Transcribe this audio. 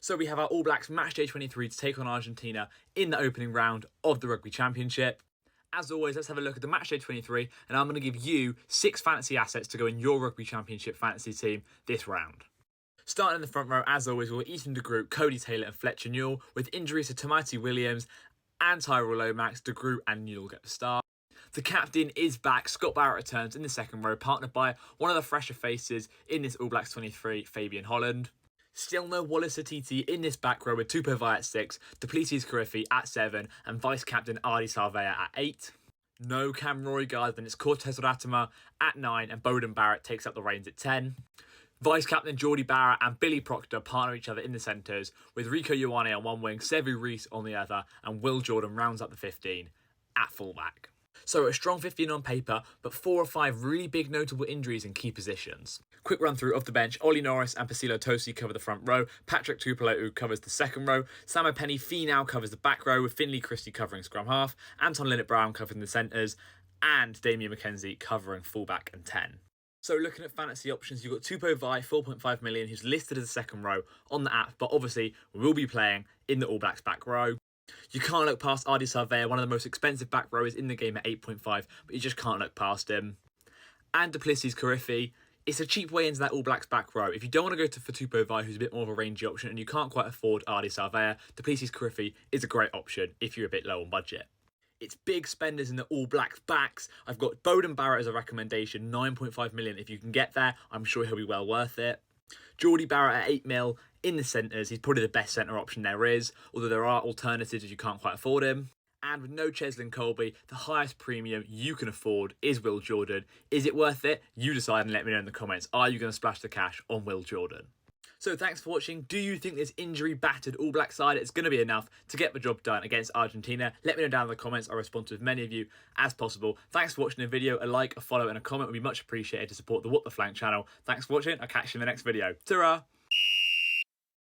So we have our All Blacks matchday 23 to take on Argentina in the opening round of the Rugby Championship. As always, let's have a look at the matchday 23, and I'm going to give you 6 fantasy assets to go in your Rugby Championship fantasy team this round. Starting in the front row, as always, we'll got Ethan de Groot, Cody Taylor and Fletcher Newell, with injuries to Tamati Williams and Tyrell Lomax. De Groot and Newell get the start. The captain is back. Scott Barrett returns in the second row, partnered by one of the fresher faces in this All Blacks 23, Fabian Holland. Still no Wallace Atiti in this back row with Tupou Vaa'i at 6, Duplessis Carriffy at 7 and vice-captain Ardi Sarvea at 8. No Cam Roygaard, then it's Cortez Ratama at 9 and Bowden Barrett takes up the reins at 10. Vice-captain Geordie Barrett and Billy Proctor partner each other in the centres, with Rico Ioane on one wing, Sevu Reece on the other, and Will Jordan rounds up the 15 at fullback. So a strong 15 on paper, but 4 or 5 really big notable injuries in key positions. Quick run through of the bench: Ollie Norris and Pasilo Tosi cover the front row, Patrick Tuipulotu covers the second row, Samo Penny Finau covers the back row with Finlay Christie covering scrum half, Anton Linnett-Brown covering the centres, and Damien McKenzie covering fullback and 10. So looking at fantasy options, you've got Tupou Vaa'i, 4.5 million, who's listed as the second row on the app, but obviously we will be playing in the All Blacks back row. You can't look past Ardi Sarvea, one of the most expensive back rowers in the game at 8.5, but you just can't look past him. And Duplessis Carriffy, it's a cheap way into that All Blacks back row. If you don't want to go for Tupou Vaa'i, who's a bit more of a rangy option, and you can't quite afford Ardi Sarvea, Duplessis Carriffy is a great option if you're a bit low on budget. It's big spenders in the All Blacks backs. I've got Bowden Barrett as a recommendation, 9.5 million. If you can get there, I'm sure he'll be well worth it. Geordie Barrett at 8 mil in the centres. He's probably the best centre option there is, although there are alternatives if you can't quite afford him. And with no Cheslin Colby, the highest premium you can afford is Will Jordan. Is it worth it? You decide and let me know in the comments. Are you going to splash the cash on Will Jordan? So thanks for watching. Do you think this injury-battered All Black side is going to be enough to get the job done against Argentina? Let me know down in the comments. I'll respond to as many of you as possible. Thanks for watching the video. A like, a follow and a comment would be much appreciated to support the What the Flank channel. Thanks for watching. I'll catch you in the next video. Ta-ra!